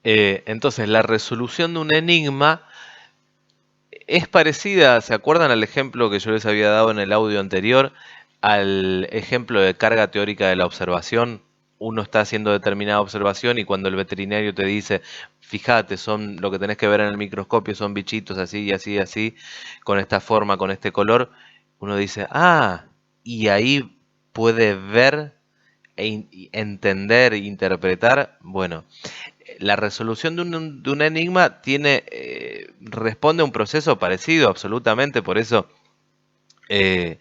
Entonces, la resolución de un enigma es parecida, ¿se acuerdan al ejemplo que yo les había dado en el audio anterior? Al ejemplo de carga teórica de la observación. Uno está haciendo determinada observación y cuando el veterinario te dice, fíjate, son lo que tenés que ver en el microscopio, son bichitos así y así y así, con esta forma, con este color, uno dice, ah, y ahí puede ver entender, interpretar. Bueno, la resolución de un enigma responde a un proceso parecido, absolutamente, por eso eh,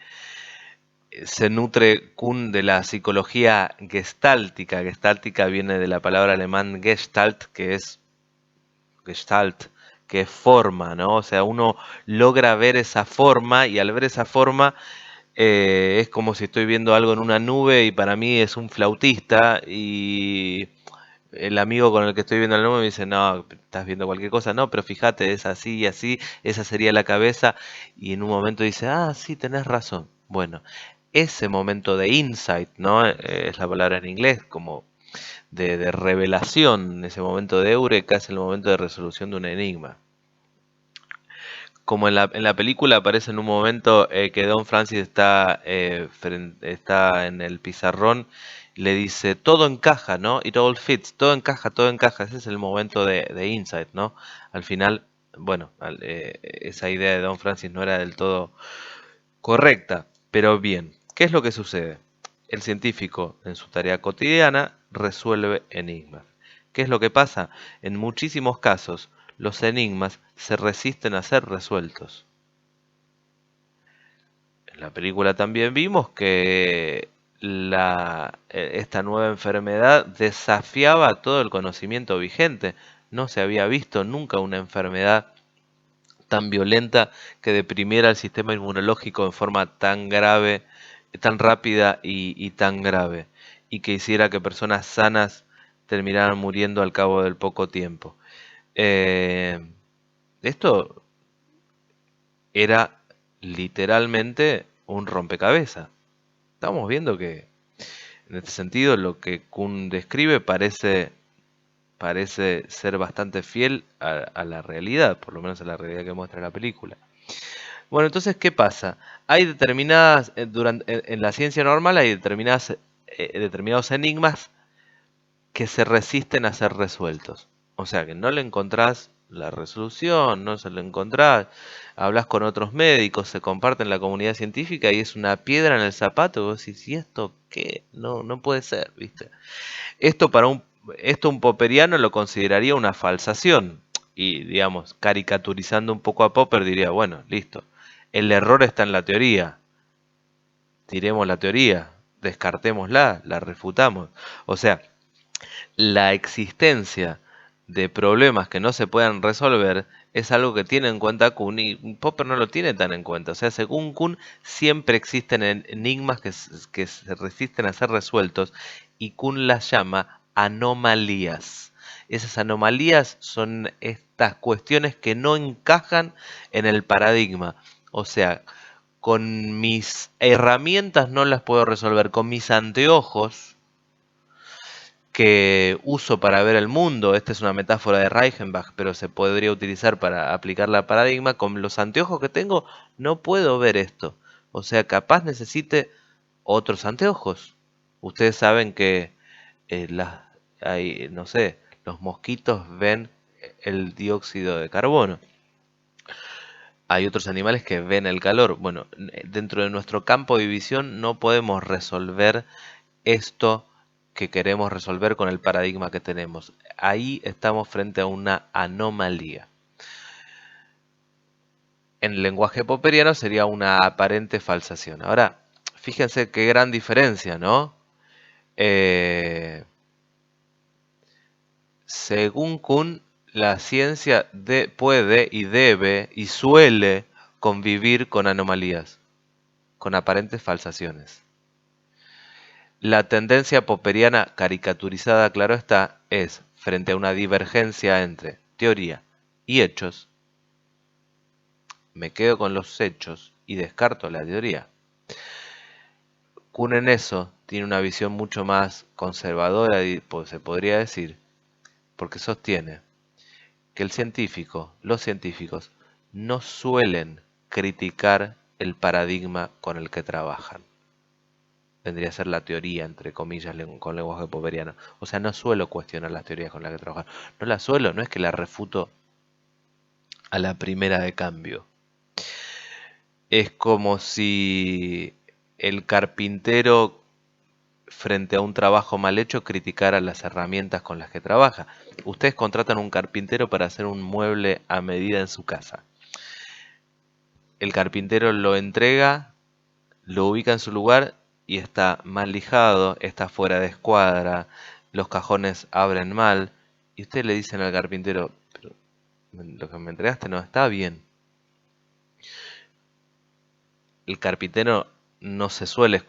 se nutre Kuhn de la psicología gestáltica. Gestáltica viene de la palabra alemán Gestalt, que es Gestalt, que es forma, ¿no? O sea, uno logra ver esa forma y al ver esa forma es como si estoy viendo algo en una nube y para mí es un flautista y el amigo con el que estoy viendo la nube me dice, no, estás viendo cualquier cosa, no, pero fíjate, es así y así, esa sería la cabeza, y en un momento dice, ah, sí, tenés razón. Bueno, ese momento de insight, ¿no? Es la palabra en inglés, como de revelación, ese momento de eureka, es el momento de resolución de un enigma. Como en la película aparece en un momento que Don Francis está en el pizarrón, le dice, todo encaja, ¿no? It all fits, todo encaja, todo encaja. Ese es el momento de insight, ¿no? Al final, bueno, esa idea de Don Francis no era del todo correcta, pero bien, ¿qué es lo que sucede? El científico en su tarea cotidiana resuelve enigmas. ¿Qué es lo que pasa? En muchísimos casos, los enigmas se resisten a ser resueltos. En la película también vimos que esta nueva enfermedad desafiaba todo el conocimiento vigente. No se había visto nunca una enfermedad tan violenta que deprimiera el sistema inmunológico en forma tan grave, tan rápida y tan grave, y que hiciera que personas sanas terminaran muriendo al cabo del poco tiempo. Eh, Esto era literalmente un rompecabezas. Estamos viendo que en este sentido lo que Kuhn describe parece ser bastante fiel a la realidad, por lo menos a la realidad que muestra la película. Bueno, entonces, ¿qué pasa? Hay determinadas, en la ciencia normal hay determinados enigmas que se resisten a ser resueltos. O sea, que no le encontrás la resolución, no se lo encontrás, hablas con otros médicos, se comparte en la comunidad científica y es una piedra en el zapato, y vos decís, ¿y esto qué? No, no puede ser, ¿viste? Esto para esto un popperiano lo consideraría una falsación. Y, digamos, caricaturizando un poco a Popper, diría, bueno, listo. El error está en la teoría. Tiremos la teoría, descartémosla, la refutamos. O sea, la existencia de problemas que no se puedan resolver es algo que tiene en cuenta Kuhn y Popper no lo tiene tan en cuenta. O sea, según Kuhn, siempre existen enigmas que se resisten a ser resueltos y Kuhn las llama anomalías. Esas anomalías son estas cuestiones que no encajan en el paradigma. O sea, con mis herramientas no las puedo resolver, con mis anteojos que uso para ver el mundo, esta es una metáfora de Reichenbach, pero se podría utilizar para aplicar la paradigma, con los anteojos que tengo no puedo ver esto. O sea, capaz necesite otros anteojos. Ustedes saben que no sé, los mosquitos ven el dióxido de carbono. Hay otros animales que ven el calor. Bueno, dentro de nuestro campo de visión no podemos resolver esto que queremos resolver con el paradigma que tenemos. Ahí estamos frente a una anomalía. En el lenguaje popperiano sería una aparente falsación. Ahora, fíjense qué gran diferencia, ¿no? Eh, Según Kuhn, la ciencia puede y debe y suele convivir con anomalías, con aparentes falsaciones. La tendencia popperiana caricaturizada, claro está, es, frente a una divergencia entre teoría y hechos, me quedo con los hechos y descarto la teoría. Kuhn en eso tiene una visión mucho más conservadora, se podría decir, porque sostiene que los científicos, no suelen criticar el paradigma con el que trabajan. Vendría a ser la teoría, entre comillas, con lenguaje popperiano. O sea, no suelo cuestionar las teorías con las que trabajan. No las suelo, no es que las refuto a la primera de cambio. Es como si el carpintero, frente a un trabajo mal hecho, criticara las herramientas con las que trabaja. Ustedes contratan un carpintero para hacer un mueble a medida en su casa. El carpintero lo entrega, lo ubica en su lugar y está mal lijado, está fuera de escuadra, los cajones abren mal, y ustedes le dicen al carpintero, pero lo que me entregaste no está bien. El carpintero no te suele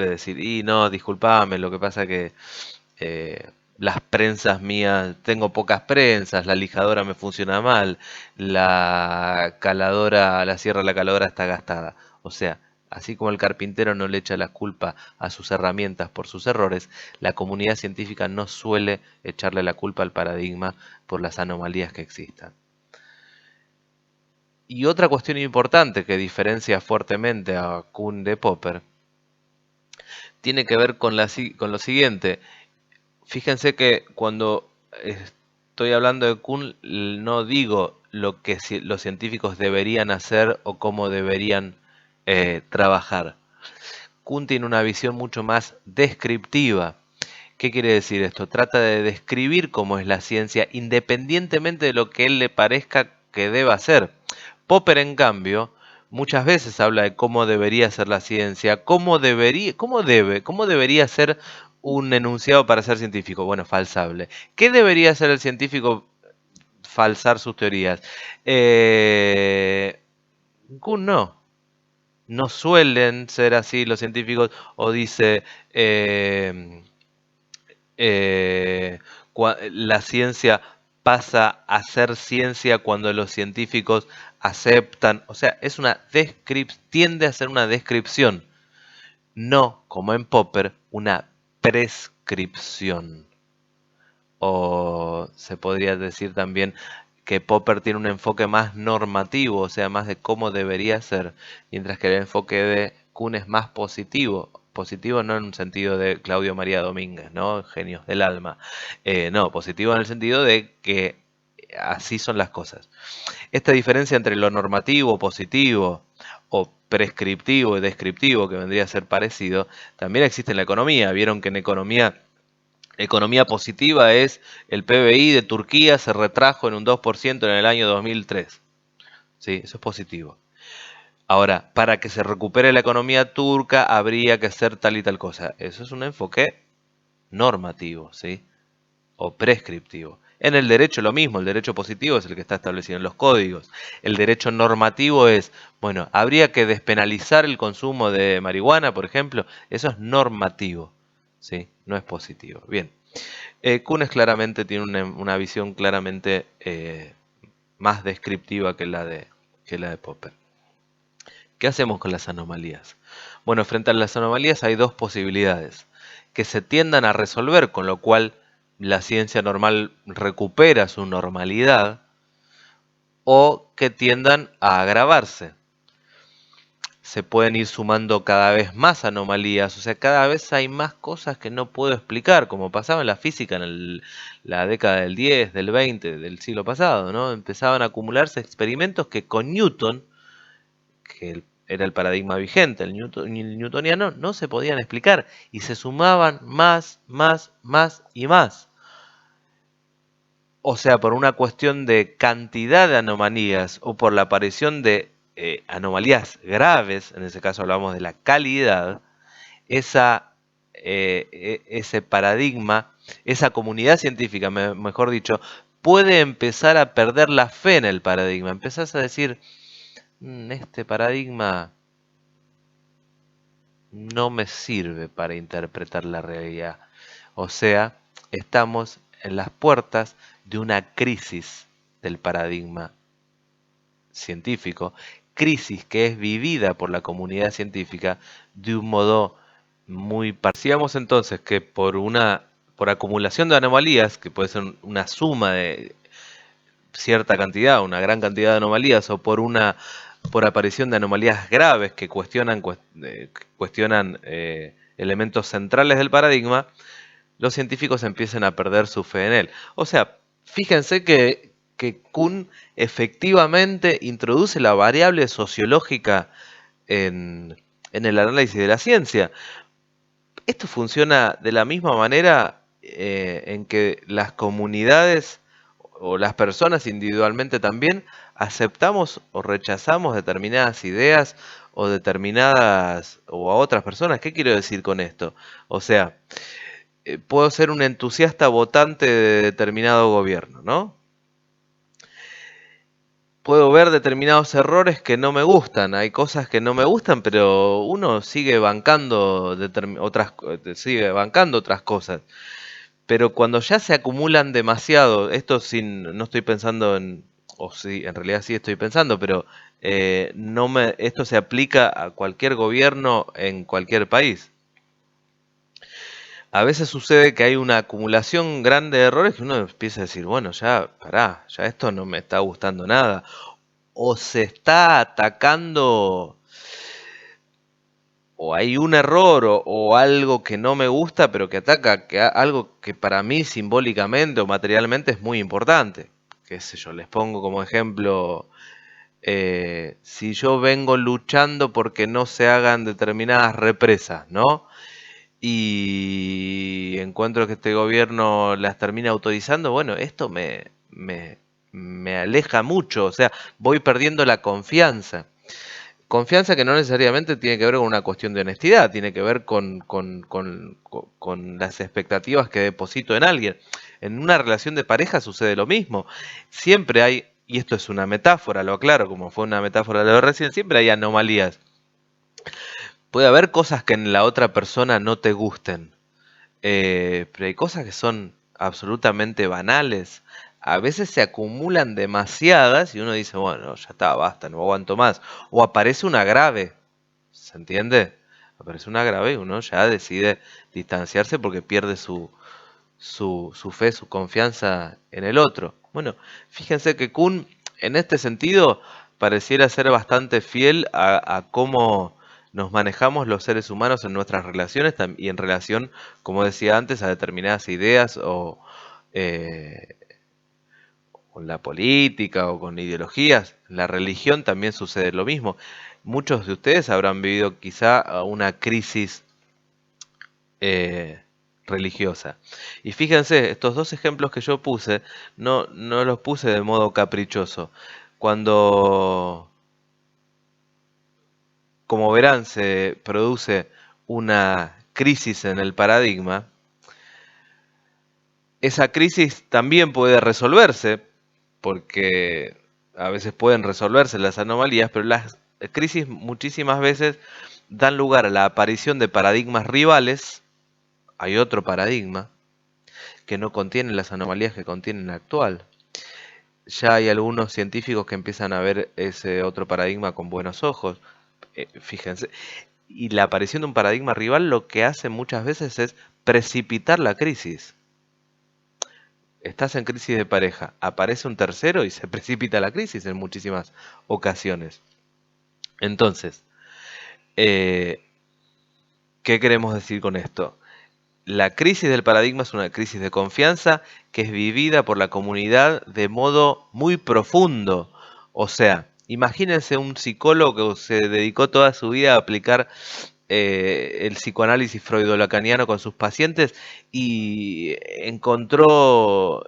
decir, y no, disculpame, lo que pasa que las prensas mías, tengo pocas prensas, la lijadora me funciona mal, la caladora, la sierra de la caladora está gastada. O sea, así como el carpintero no le echa la culpa a sus herramientas por sus errores, la comunidad científica no suele echarle la culpa al paradigma por las anomalías que existan. Y otra cuestión importante que diferencia fuertemente a Kuhn de Popper tiene que ver con lo siguiente. Fíjense que cuando estoy hablando de Kuhn, no digo lo que los científicos deberían hacer o cómo deberían trabajar. Kuhn tiene una visión mucho más descriptiva. ¿Qué quiere decir esto? Trata de describir cómo es la ciencia independientemente de lo que él le parezca que deba hacer. Popper, en cambio, muchas veces habla de cómo debería ser la ciencia, cómo debería ser un enunciado para ser científico. Bueno, falsable. ¿Qué debería hacer el científico? Falsar sus teorías. Kuhn no. No suelen ser así los científicos, o dice la ciencia pasa a ser ciencia cuando los científicos aceptan, o sea, tiende a ser una descripción, no, como en Popper, una prescripción. O se podría decir también que Popper tiene un enfoque más normativo, o sea, más de cómo debería ser, mientras que el enfoque de Kuhn es más positivo. Positivo no en un sentido de Claudio María Domínguez, ¿no? Genios del alma. No, positivo en el sentido de que así son las cosas. Esta diferencia entre lo normativo, positivo, o prescriptivo y descriptivo, que vendría a ser parecido, también existe en la economía. Vieron que en economía positiva es el PBI de Turquía se retrajo en un 2% en el año 2003. ¿Sí? Eso es positivo. Ahora, para que se recupere la economía turca habría que hacer tal y tal cosa. Eso es un enfoque normativo, ¿sí? O prescriptivo. En el derecho lo mismo, el derecho positivo es el que está establecido en los códigos. El derecho normativo es, bueno, habría que despenalizar el consumo de marihuana, por ejemplo. Eso es normativo, ¿sí? No es positivo. Bien. Kuhn claramente tiene una visión claramente más descriptiva que la de Popper. ¿Qué hacemos con las anomalías? Bueno, frente a las anomalías hay dos posibilidades. Que se tiendan a resolver, con lo cual la ciencia normal recupera su normalidad, o que tiendan a agravarse. Se pueden ir sumando cada vez más anomalías, o sea, cada vez hay más cosas que no puedo explicar, como pasaba en la física en la década del 10, del 20, del siglo pasado, ¿no? Empezaban a acumularse experimentos que con Newton, que era el paradigma vigente, el newtoniano, no se podían explicar, y se sumaban más y más. O sea, por una cuestión de cantidad de anomalías o por la aparición de anomalías graves, en ese caso hablamos de la calidad, ese paradigma, esa comunidad científica, mejor dicho, puede empezar a perder la fe en el paradigma. Empezás a decir, este paradigma no me sirve para interpretar la realidad. O sea, estamos en las puertas de una crisis del paradigma científico, crisis que es vivida por la comunidad científica de un modo muy parcial. Decíamos entonces que por una por acumulación de anomalías, que puede ser una suma de cierta cantidad, una gran cantidad de anomalías, o por aparición de anomalías graves que cuestionan elementos centrales del paradigma, los científicos empiezan a perder su fe en él. O sea, fíjense que Kuhn efectivamente introduce la variable sociológica en el análisis de la ciencia. Esto funciona de la misma manera en que las comunidades o las personas individualmente también aceptamos o rechazamos determinadas ideas o o a otras personas. ¿Qué quiero decir con esto? O sea, puedo ser un entusiasta votante de determinado gobierno, ¿no? Puedo ver determinados errores que no me gustan, hay cosas que no me gustan, pero uno sigue bancando otras cosas. Pero cuando ya se acumulan demasiado, no estoy pensando o sí, en realidad sí estoy pensando, pero esto se aplica a cualquier gobierno en cualquier país. A veces sucede que hay una acumulación grande de errores que uno empieza a decir, bueno, ya, pará, ya esto no me está gustando nada. O se está atacando, o hay un error o algo que no me gusta, pero que ataca algo que para mí simbólicamente o materialmente es muy importante. Qué sé yo, les pongo como ejemplo, si yo vengo luchando porque no se hagan determinadas represas, ¿no? Y encuentro que este gobierno las termina autorizando, bueno, esto me aleja mucho, o sea, voy perdiendo la confianza. Confianza que no necesariamente tiene que ver con una cuestión de honestidad, tiene que ver con las expectativas que deposito en alguien. En una relación de pareja sucede lo mismo. Siempre hay, y esto es una metáfora, lo aclaro, como fue una metáfora de lo de recién, siempre hay anomalías. Puede haber cosas que en la otra persona no te gusten, pero hay cosas que son absolutamente banales. A veces se acumulan demasiadas y uno dice, bueno, ya está, basta, no aguanto más. O aparece una grave, ¿se entiende? Aparece una grave y uno ya decide distanciarse porque pierde su fe, su confianza en el otro. Bueno, fíjense que Kuhn, en este sentido, pareciera ser bastante fiel a cómo nos manejamos los seres humanos en nuestras relaciones y en relación, como decía antes, a determinadas ideas eh, con la política o con ideologías. La religión también sucede lo mismo. Muchos de ustedes habrán vivido quizá una crisis eh, religiosa. Y fíjense, estos dos ejemplos que yo puse, no los puse de modo caprichoso. Cuando, como verán, se produce una crisis en el paradigma, esa crisis también puede resolverse, porque a veces pueden resolverse las anomalías, pero las crisis muchísimas veces dan lugar a la aparición de paradigmas rivales. Hay otro paradigma que no contiene las anomalías que contiene el actual. Ya hay algunos científicos que empiezan a ver ese otro paradigma con buenos ojos. Fíjense. Y la aparición de un paradigma rival lo que hace muchas veces es precipitar la crisis. Estás en crisis de pareja, aparece un tercero y se precipita la crisis en muchísimas ocasiones. Entonces, eh, ¿qué queremos decir con esto? La crisis del paradigma es una crisis de confianza que es vivida por la comunidad de modo muy profundo. O sea, imagínense un psicólogo que se dedicó toda su vida a aplicar el psicoanálisis freudo-lacaniano con sus pacientes y encontró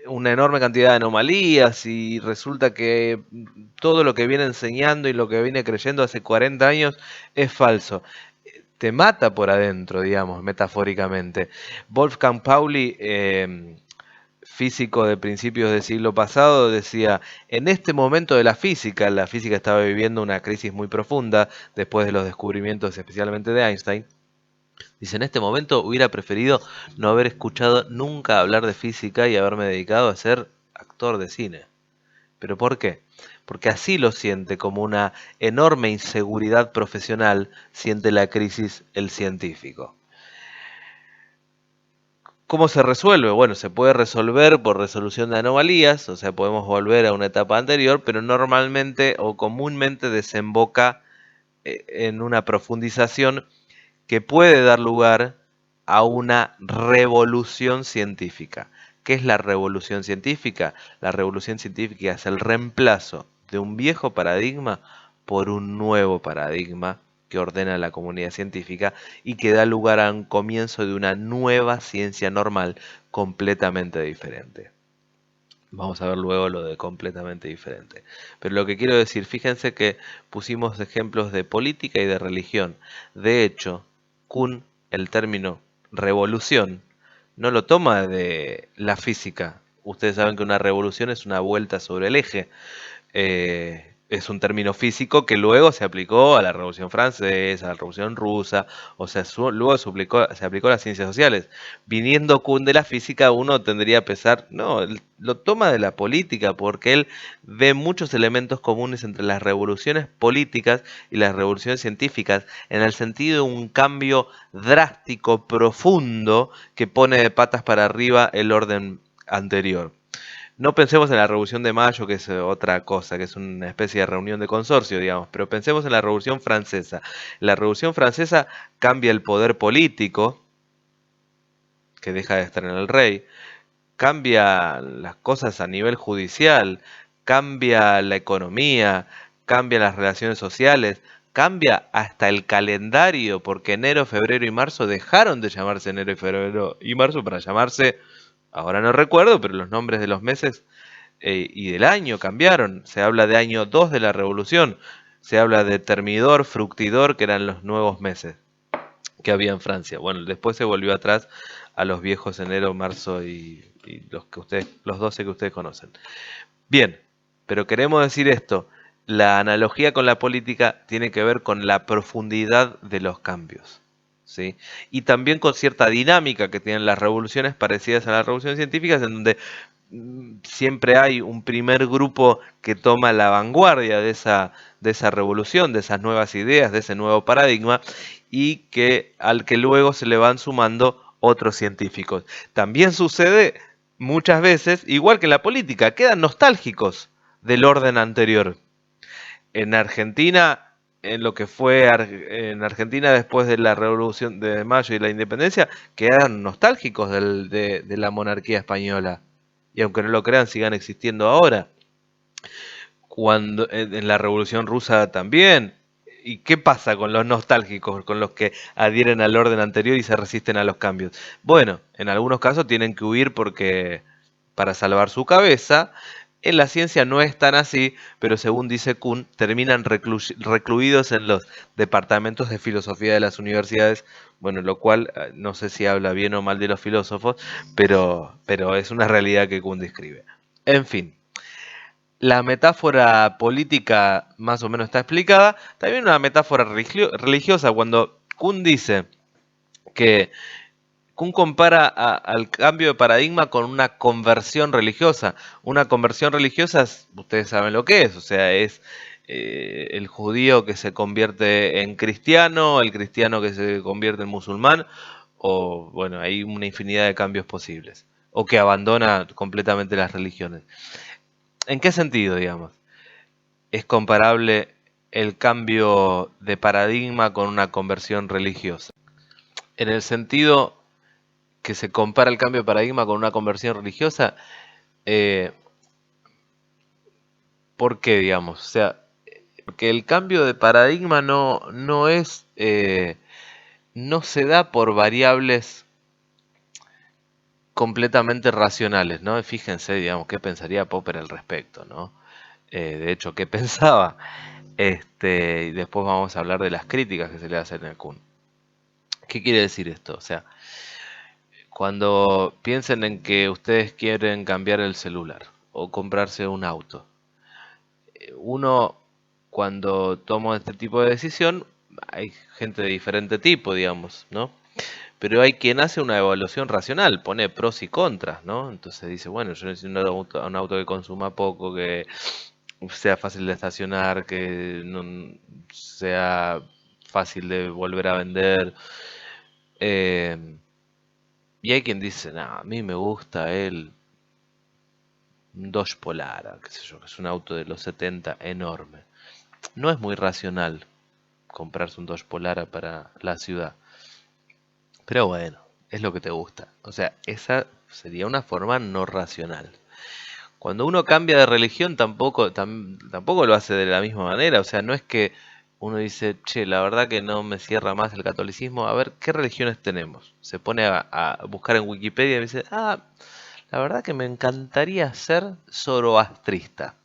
una enorme cantidad de anomalías y resulta que todo lo que viene enseñando y lo que viene creyendo hace 40 años es falso. Te mata por adentro, digamos, metafóricamente. Wolfgang Pauli, físico de principios del siglo pasado, decía, en este momento de la física estaba viviendo una crisis muy profunda después de los descubrimientos especialmente de Einstein. Dice, en este momento hubiera preferido no haber escuchado nunca hablar de física y haberme dedicado a ser actor de cine. ¿Pero por qué? Porque así lo siente, como una enorme inseguridad profesional, siente la crisis el científico. ¿Cómo se resuelve? Bueno, se puede resolver por resolución de anomalías, o sea, podemos volver a una etapa anterior, pero normalmente o comúnmente desemboca en una profundización que puede dar lugar a una revolución científica. ¿Qué es la revolución científica? La revolución científica es el reemplazo de un viejo paradigma por un nuevo paradigma que ordena la comunidad científica y que da lugar a un comienzo de una nueva ciencia normal completamente diferente. Vamos a ver luego lo de completamente diferente. Pero lo que quiero decir, fíjense que pusimos ejemplos de política y de religión. De hecho, Kuhn, el término revolución, no lo toma de la física. Ustedes saben que una revolución es una vuelta sobre el eje. Es un término físico que luego se aplicó a la Revolución Francesa, a la Revolución Rusa, o sea, luego se aplicó a las ciencias sociales. Viniendo Kuhn de la física, uno tendría a pensar, no, él lo toma de la política, porque él ve muchos elementos comunes entre las revoluciones políticas y las revoluciones científicas, en el sentido de un cambio drástico, profundo, que pone de patas para arriba el orden anterior. No pensemos en la Revolución de Mayo, que es otra cosa, que es una especie de reunión de consorcio, digamos, pero pensemos en la Revolución Francesa. La Revolución Francesa cambia el poder político, que deja de estar en el rey, cambia las cosas a nivel judicial, cambia la economía, cambia las relaciones sociales, cambia hasta el calendario, porque enero, febrero y marzo dejaron de llamarse enero, febrero y marzo para llamarse, ahora no recuerdo, pero los nombres de los meses y del año cambiaron. Se habla de año 2 de la revolución, se habla de termidor, fructidor, que eran los nuevos meses que había en Francia. Bueno, después se volvió atrás a los viejos enero, marzo y los 12 que ustedes conocen. Bien, pero queremos decir esto, la analogía con la política tiene que ver con la profundidad de los cambios. ¿Sí? Y también con cierta dinámica que tienen las revoluciones parecidas a las revoluciones científicas, en donde siempre hay un primer grupo que toma la vanguardia de esa revolución, de esas nuevas ideas, de ese nuevo paradigma, y que al que luego se le van sumando otros científicos. También sucede muchas veces, igual que en la política, quedan nostálgicos del orden anterior. En Argentina, en lo que fue en Argentina después de la Revolución de Mayo y la Independencia, quedan nostálgicos de la monarquía española. Y aunque no lo crean, sigan existiendo ahora. Cuando en la Revolución Rusa también. ¿Y qué pasa con los nostálgicos, con los que adhieren al orden anterior y se resisten a los cambios? Bueno, en algunos casos tienen que huir porque para salvar su cabeza. En la ciencia no es tan así, pero según dice Kuhn, terminan recluidos en los departamentos de filosofía de las universidades, bueno, lo cual no sé si habla bien o mal de los filósofos, pero es una realidad que Kuhn describe. En fin, la metáfora política más o menos está explicada. También una metáfora religiosa, cuando Kuhn dice que Kuhn compara al cambio de paradigma con una conversión religiosa. Una conversión religiosa, ustedes saben lo que es, o sea, es el judío que se convierte en cristiano, el cristiano que se convierte en musulmán, o bueno, hay una infinidad de cambios posibles, o que abandona completamente las religiones. ¿En qué sentido, digamos? Es comparable el cambio de paradigma con una conversión religiosa. En el sentido que se compara el cambio de paradigma con una conversión religiosa, eh, ¿por qué, digamos? O sea, porque el cambio de paradigma no se da por variables completamente racionales, ¿no? Fíjense, digamos, qué pensaría Popper al respecto, ¿no? De hecho, ¿qué pensaba? Y después vamos a hablar de las críticas que se le hacen a Kuhn. ¿Qué quiere decir esto? O sea, cuando piensen en que ustedes quieren cambiar el celular o comprarse un auto, uno cuando toma este tipo de decisión, hay gente de diferente tipo, digamos, ¿no? Pero hay quien hace una evaluación racional, pone pros y contras, ¿no? Entonces dice, bueno, yo necesito un auto que consuma poco, que sea fácil de estacionar, que no sea fácil de volver a vender. eh, Y hay quien dice, no, a mí me gusta el Dodge Polara, qué sé yo, que es un auto de los 70 enorme. No es muy racional comprarse un Dodge Polara para la ciudad. Pero bueno, es lo que te gusta. O sea, esa sería una forma no racional. Cuando uno cambia de religión tampoco lo hace de la misma manera. O sea, no es que uno dice, che, la verdad que no me cierra más el catolicismo. A ver, ¿qué religiones tenemos? Se pone a buscar en Wikipedia y dice, la verdad que me encantaría ser zoroastrista.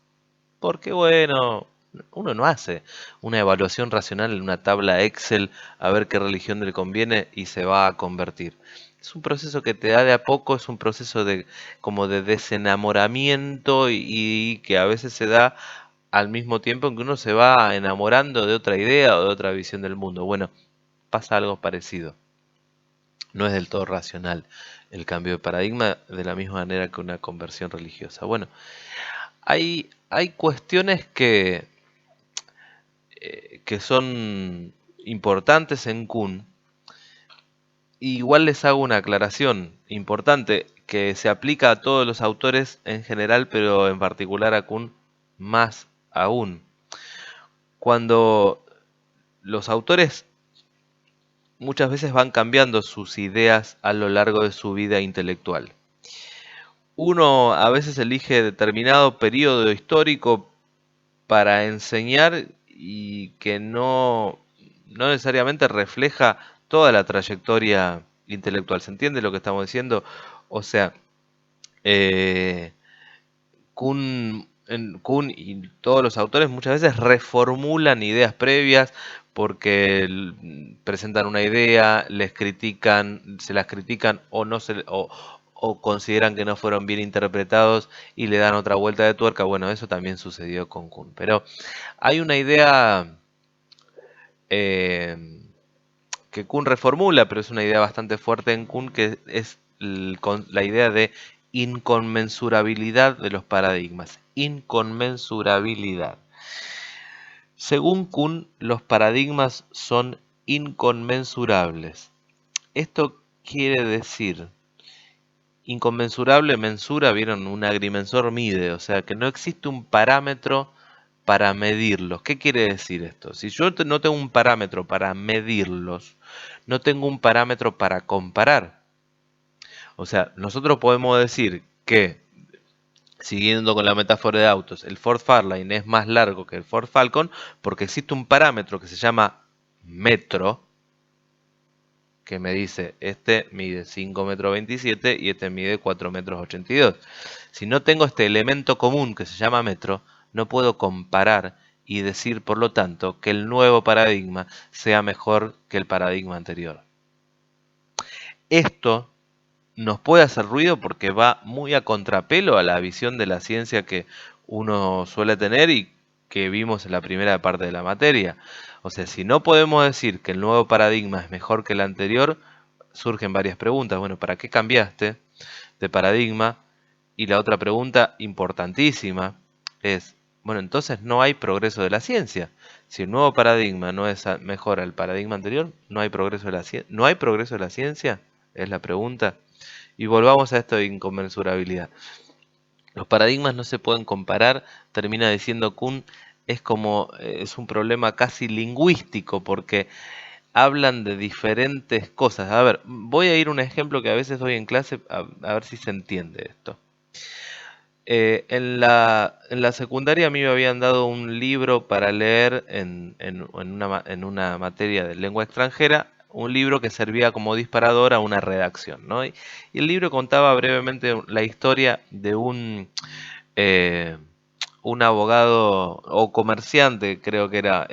Porque bueno, uno no hace una evaluación racional en una tabla Excel a ver qué religión le conviene y se va a convertir. Es un proceso que te da de a poco, es un proceso de como de desenamoramiento y que a veces se da al mismo tiempo en que uno se va enamorando de otra idea o de otra visión del mundo. Bueno, pasa algo parecido. No es del todo racional el cambio de paradigma de la misma manera que una conversión religiosa. Bueno, hay cuestiones que son importantes en Kuhn. Igual les hago una aclaración importante que se aplica a todos los autores en general, pero en particular a Kuhn más aún. Cuando los autores muchas veces van cambiando sus ideas a lo largo de su vida intelectual. Uno a veces elige determinado periodo histórico para enseñar y que no necesariamente refleja toda la trayectoria intelectual. ¿Se entiende lo que estamos diciendo? O sea, eh, Kuhn y todos los autores muchas veces reformulan ideas previas porque presentan una idea, les critican, se las critican o no se o consideran que no fueron bien interpretados y le dan otra vuelta de tuerca. Bueno, eso también sucedió con Kuhn. Pero hay una idea eh, que Kuhn reformula, pero es una idea bastante fuerte en Kuhn, que es la idea de inconmensurabilidad de los paradigmas. Inconmensurabilidad. Según Kuhn, los paradigmas son inconmensurables. Esto quiere decir, inconmensurable, mensura, vieron, un agrimensor mide, o sea que no existe un parámetro para medirlos. ¿Qué quiere decir esto? Si yo no tengo un parámetro para medirlos, no tengo un parámetro para comparar. O sea, nosotros podemos decir que, siguiendo con la metáfora de autos, el Ford Fairlane es más largo que el Ford Falcon porque existe un parámetro que se llama metro, que me dice, este mide 5 metros 27 y este mide 4 metros 82. Si no tengo este elemento común que se llama metro, no puedo comparar y decir, por lo tanto, que el nuevo paradigma sea mejor que el paradigma anterior. Esto nos puede hacer ruido porque va muy a contrapelo a la visión de la ciencia que uno suele tener y que vimos en la primera parte de la materia. O sea, si no podemos decir que el nuevo paradigma es mejor que el anterior, surgen varias preguntas. Bueno, ¿para qué cambiaste de paradigma? Y la otra pregunta importantísima es, bueno, entonces no hay progreso de la ciencia. Si el nuevo paradigma no es mejor al paradigma anterior, no hay progreso de la ciencia. ¿No hay progreso de la ciencia? Es la pregunta. Y volvamos a esto de inconmensurabilidad. Los paradigmas no se pueden comparar, termina diciendo Kuhn, es un problema casi lingüístico porque hablan de diferentes cosas. A ver, voy a ir a un ejemplo que a veces doy en clase a ver si se entiende esto. En la secundaria a mí me habían dado un libro para leer en una materia de lengua extranjera, un libro que servía como disparador a una redacción, ¿no? Y el libro contaba brevemente la historia de eh, un abogado o comerciante, creo que era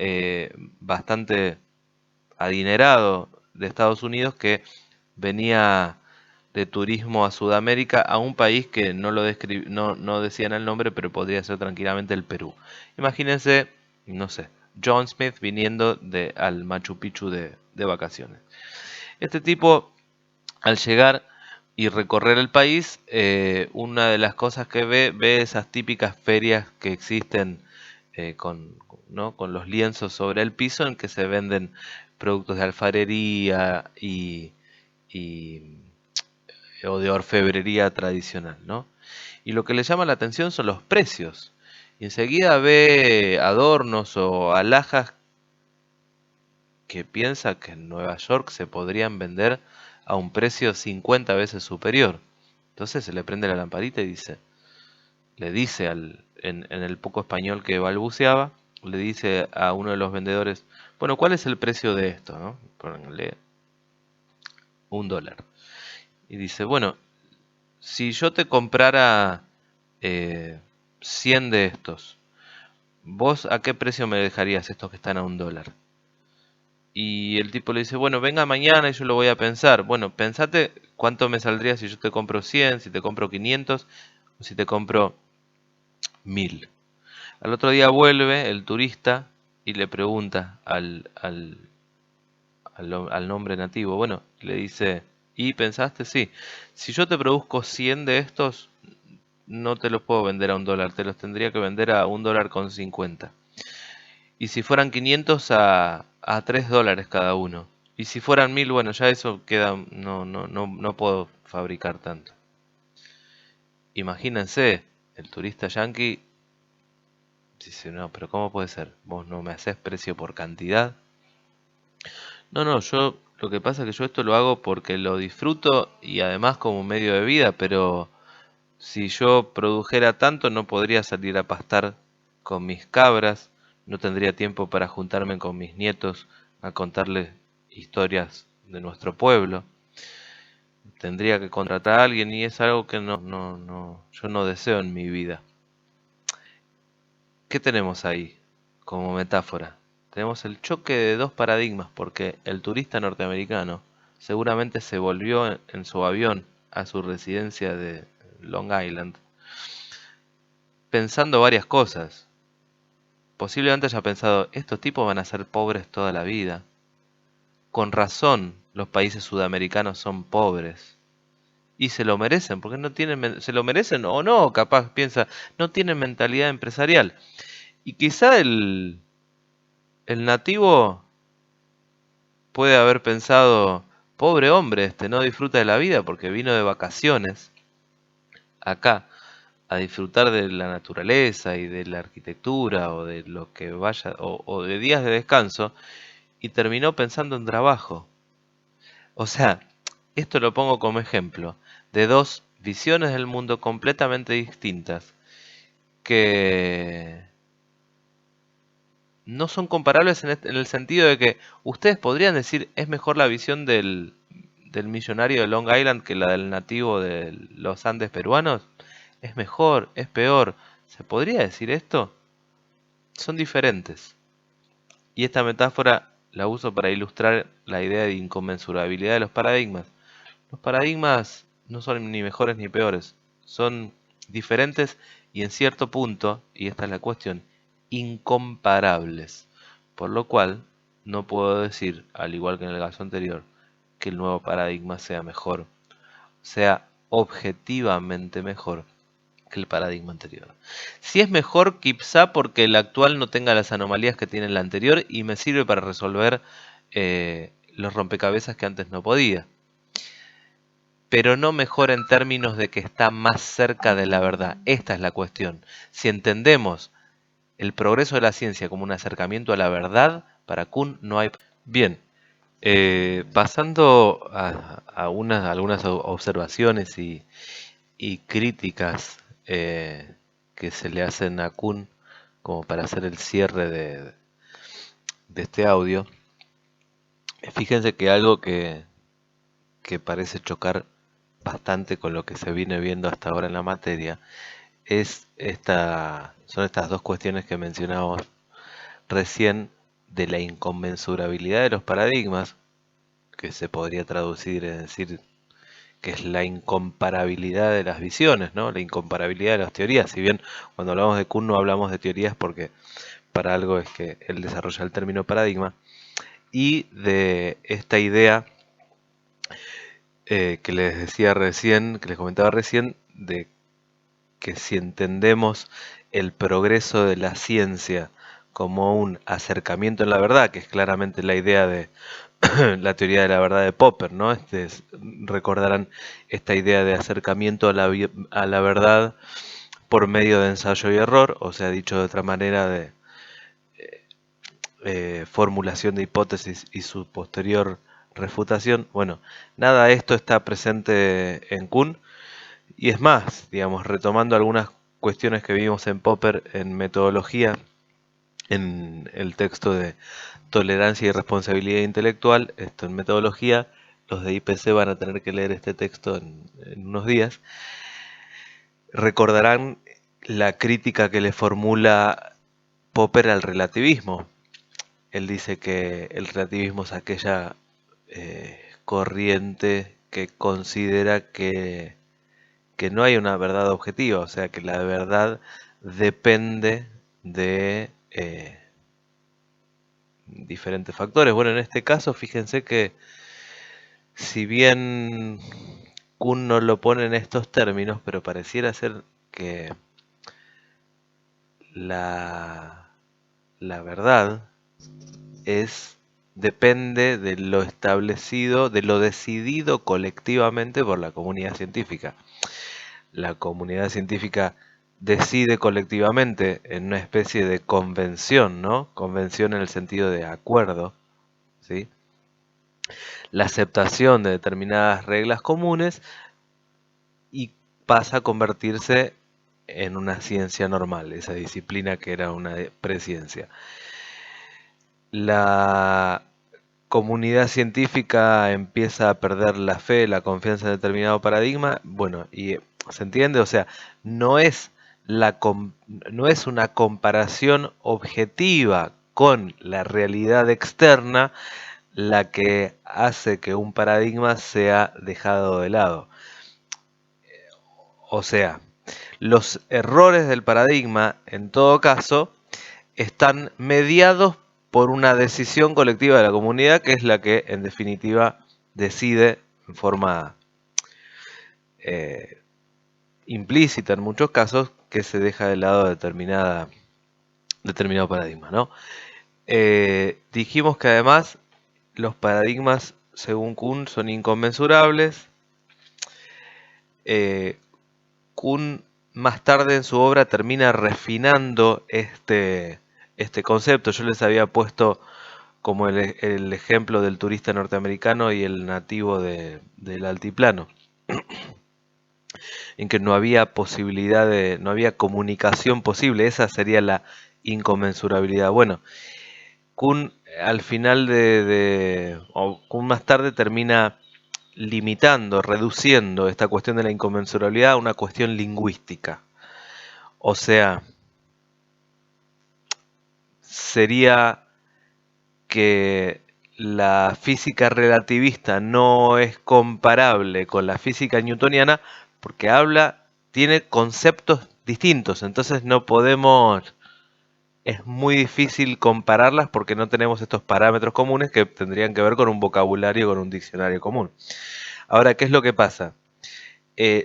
bastante adinerado de Estados Unidos, que venía de turismo a Sudamérica, a un país que no decían el nombre, pero podría ser tranquilamente el Perú. Imagínense, no sé, John Smith viniendo al Machu Picchu de vacaciones. Este tipo, al llegar y recorrer el país, una de las cosas que ve esas típicas ferias que existen ¿no? con los lienzos sobre el piso en que se venden productos de alfarería y o de orfebrería tradicional, ¿no? Y lo que le llama la atención son los precios. Y enseguida ve adornos o alhajas que piensa que en Nueva York se podrían vender a un precio 50 veces superior. Entonces se le prende la lamparita y le dice en el poco español que balbuceaba, le dice a uno de los vendedores, bueno, ¿cuál es el precio de esto? ¿No? Pónganle $1. Y dice, bueno, si yo te comprara 100 de estos, ¿vos a qué precio me dejarías estos que están a $1? Y el tipo le dice, bueno, venga mañana y yo lo voy a pensar. Bueno, pensate cuánto me saldría si yo te compro 100, si te compro 500 o si te compro 1000. Al otro día vuelve el turista y le pregunta al nombre nativo. Bueno, le dice, ¿y pensaste? Sí. Si yo te produzco 100 de estos, no te los puedo vender a $1, te los tendría que vender a $1.50. Y si fueran 500 a $3 cada uno. Y si fueran 1000, bueno, ya eso queda, no puedo fabricar tanto. Imagínense, el turista yanqui dice, no, pero ¿cómo puede ser? ¿Vos no me haces precio por cantidad? No, no, yo lo que pasa es que yo esto lo hago porque lo disfruto y además como medio de vida, pero si yo produjera tanto no podría salir a pastar con mis cabras, no tendría tiempo para juntarme con mis nietos a contarles historias de nuestro pueblo. Tendría que contratar a alguien y es algo que yo no deseo en mi vida. ¿Qué tenemos ahí como metáfora? Tenemos el choque de dos paradigmas porque el turista norteamericano seguramente se volvió en su avión a su residencia de Long Island pensando varias cosas. Posiblemente haya pensado, estos tipos van a ser pobres toda la vida. Con razón, los países sudamericanos son pobres. Y se lo merecen, porque no tienen, se lo merecen o no, capaz piensa, no tienen mentalidad empresarial. Y quizá el nativo puede haber pensado, pobre hombre, no disfruta de la vida porque vino de vacaciones acá a disfrutar de la naturaleza y de la arquitectura o de lo que vaya, o de días de descanso, y terminó pensando en trabajo. O sea, esto lo pongo como ejemplo de dos visiones del mundo completamente distintas que no son comparables en el sentido de que ustedes podrían decir es mejor la visión del millonario de Long Island que la del nativo de los Andes peruanos. Es mejor, es peor. ¿Se podría decir esto? Son diferentes. Y esta metáfora la uso para ilustrar la idea de inconmensurabilidad de los paradigmas. Los paradigmas no son ni mejores ni peores, son diferentes y en cierto punto, y esta es la cuestión, incomparables. Por lo cual, no puedo decir, al igual que en el caso anterior, que el nuevo paradigma sea mejor, sea objetivamente mejor que el paradigma anterior. Si es mejor, quizá porque el actual no tenga las anomalías que tiene el anterior y me sirve para resolver los rompecabezas que antes no podía, pero no mejor en términos de que está más cerca de la verdad. Esta es la cuestión. Si entendemos el progreso de la ciencia como un acercamiento a la verdad, para Kuhn no hay... Bien, pasando a algunas observaciones y críticas que se le hacen a Kuhn como para hacer el cierre de este audio, fíjense que algo que parece chocar bastante con lo que se viene viendo hasta ahora en la materia son estas dos cuestiones que mencionamos recién de la inconmensurabilidad de los paradigmas, que se podría traducir en decir que es la incomparabilidad de las visiones, ¿no? La incomparabilidad de las teorías. Si bien cuando hablamos de Kuhn no hablamos de teorías porque para algo es que él desarrolla el término paradigma, y de esta idea que les decía recién, que les comentaba recién, de que si entendemos el progreso de la ciencia como un acercamiento en la verdad, que es claramente la idea de la teoría de la verdad de Popper, ¿no? Recordarán esta idea de acercamiento a la verdad por medio de ensayo y error, o sea, dicho de otra manera, de formulación de hipótesis y su posterior refutación. Bueno, nada de esto está presente en Kuhn, y es más, digamos, retomando algunas cuestiones que vimos en Popper en metodología, en el texto de tolerancia y responsabilidad intelectual, esto en metodología, los de IPC van a tener que leer este texto en unos días, recordarán la crítica que le formula Popper al relativismo. Él dice que el relativismo es aquella corriente que considera que no hay una verdad objetiva, o sea que la verdad depende de diferentes factores. Bueno, en este caso, fíjense que si bien Kuhn no lo pone en estos términos, pero pareciera ser que la verdad depende de lo establecido, de lo decidido colectivamente por la comunidad científica. La comunidad científica decide colectivamente en una especie de convención, ¿no? Convención en el sentido de acuerdo, ¿sí? La aceptación de determinadas reglas comunes y pasa a convertirse en una ciencia normal, esa disciplina que era una preciencia. La comunidad científica empieza a perder la fe, la confianza en determinado paradigma, bueno, y se entiende, o sea, no es, no es una comparación objetiva con la realidad externa la que hace que un paradigma sea dejado de lado. O sea, los errores del paradigma, en todo caso, están mediados por una decisión colectiva de la comunidad, que es la que, en definitiva, decide en forma implícita en muchos casos que se deja de lado determinado paradigma, ¿no? Dijimos que además los paradigmas, según Kuhn, son inconmensurables. Kuhn más tarde en su obra termina refinando este concepto. Yo les había puesto como el ejemplo del turista norteamericano y el nativo del altiplano, en que no había posibilidad no había comunicación posible. Esa sería la inconmensurabilidad. Bueno, Kuhn al final o Kuhn más tarde termina limitando, reduciendo esta cuestión de la inconmensurabilidad a una cuestión lingüística. O sea, sería que la física relativista no es comparable con la física newtoniana porque tiene conceptos distintos, entonces no podemos, es muy difícil compararlas porque no tenemos estos parámetros comunes que tendrían que ver con un vocabulario, con un diccionario común. Ahora, ¿qué es lo que pasa?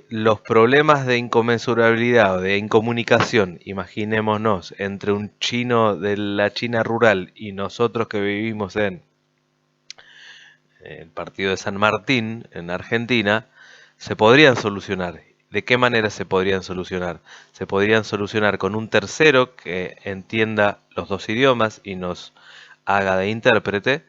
Los problemas de inconmensurabilidad o de incomunicación, imaginémonos, entre un chino de la China rural y nosotros que vivimos en el partido de San Martín, en Argentina, se podrían solucionar. ¿De qué manera se podrían solucionar? Se podrían solucionar con un tercero que entienda los dos idiomas y nos haga de intérprete,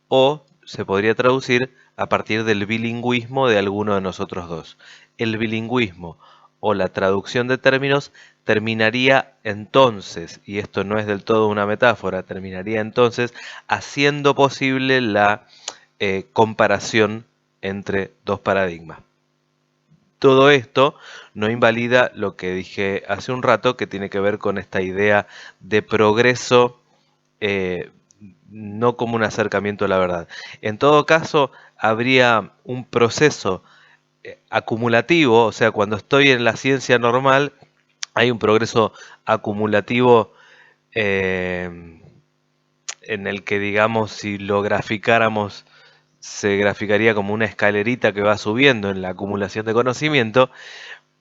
o se podría traducir a partir del bilingüismo de alguno de nosotros dos. El bilingüismo o la traducción de términos terminaría entonces, y esto no es del todo una metáfora, terminaría entonces haciendo posible la comparación entre dos paradigmas. Todo esto no invalida lo que dije hace un rato, que tiene que ver con esta idea de progreso, no como un acercamiento a la verdad. En todo caso, habría un proceso acumulativo, o sea, cuando estoy en la ciencia normal, hay un progreso acumulativo en el que, digamos, si lo graficáramos, se graficaría como una escalerita que va subiendo en la acumulación de conocimiento,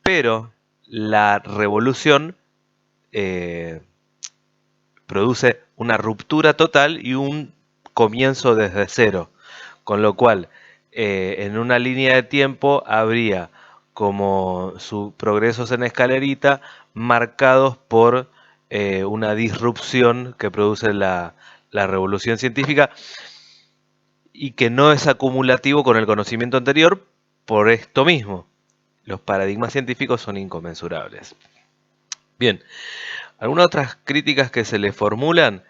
pero la revolución produce una ruptura total y un comienzo desde cero. Con lo cual, en una línea de tiempo habría como sus progresos en escalerita marcados por una disrupción que produce la revolución científica y que no es acumulativo con el conocimiento anterior por esto mismo. Los paradigmas científicos son inconmensurables. Bien, algunas otras críticas que se le formulan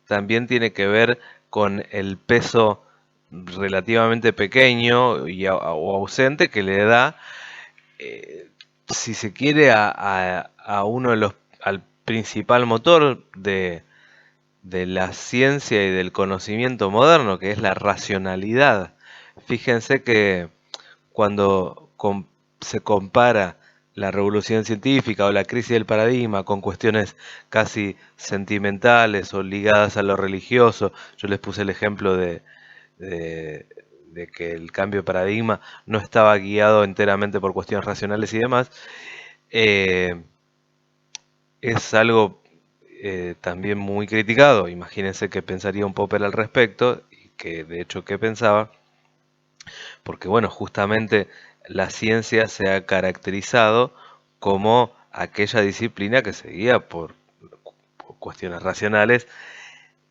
también tiene que ver con el peso relativamente pequeño o ausente que le da, si se quiere, a uno de al principal motor de la ciencia y del conocimiento moderno, que es la racionalidad. Fíjense que cuando se compara la revolución científica o la crisis del paradigma con cuestiones casi sentimentales o ligadas a lo religioso, yo les puse el ejemplo de, de que el cambio de paradigma no estaba guiado enteramente por cuestiones racionales y demás, es algo también muy criticado. Imagínense que pensaría un Popper al respecto, y que de hecho que pensaba, porque bueno, justamente la ciencia se ha caracterizado como aquella disciplina que se guía por cuestiones racionales,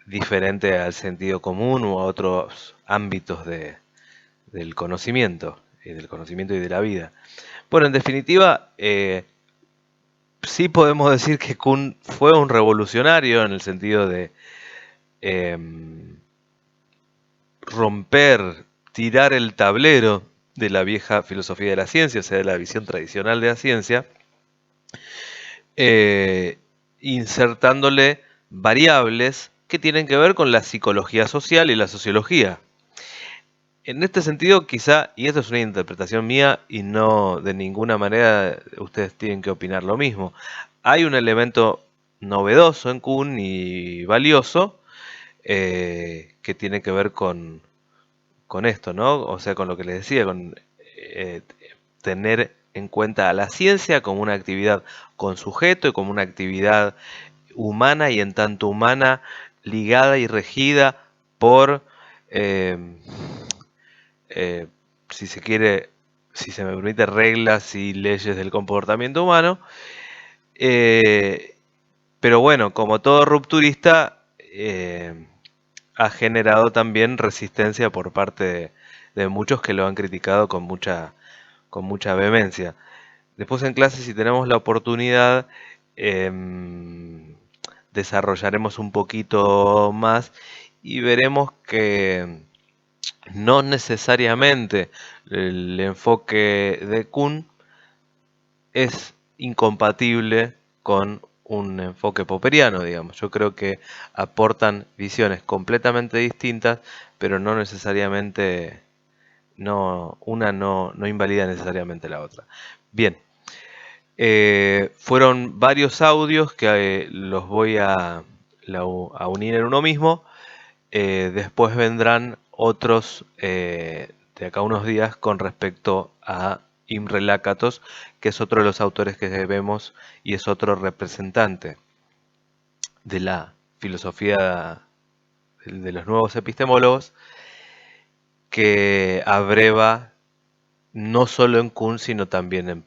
diferente al sentido común o a otros ámbitos del conocimiento, y del conocimiento y de la vida. Bueno, en definitiva, sí podemos decir que Kuhn fue un revolucionario en el sentido de romper, tirar el tablero de la vieja filosofía de la ciencia, o sea, de la visión tradicional de la ciencia, insertándole variables que tienen que ver con la psicología social y la sociología. En este sentido, quizá, y esto es una interpretación mía y no de ninguna manera ustedes tienen que opinar lo mismo, hay un elemento novedoso en Kuhn y valioso que tiene que ver con esto, ¿no? O sea, con lo que les decía, con tener en cuenta a la ciencia como una actividad con sujeto y como una actividad humana y en tanto humana ligada y regida por, eh, si se quiere, si se me permite, reglas y leyes del comportamiento humano. Pero bueno, como todo rupturista, ha generado también resistencia por parte de muchos que lo han criticado con mucha vehemencia. Después en clase, si tenemos la oportunidad, desarrollaremos un poquito más y veremos que no necesariamente el enfoque de Kuhn es incompatible con un enfoque popperiano, digamos. Yo creo que aportan visiones completamente distintas, pero no necesariamente, una no invalida necesariamente la otra. Bien, fueron varios audios que los voy a unir en uno mismo. Después vendrán otros de acá a unos días con respecto a Imre Lakatos, que es otro de los autores que vemos y es otro representante de la filosofía de los nuevos epistemólogos, que abreva no solo en Kuhn, sino también en Popper.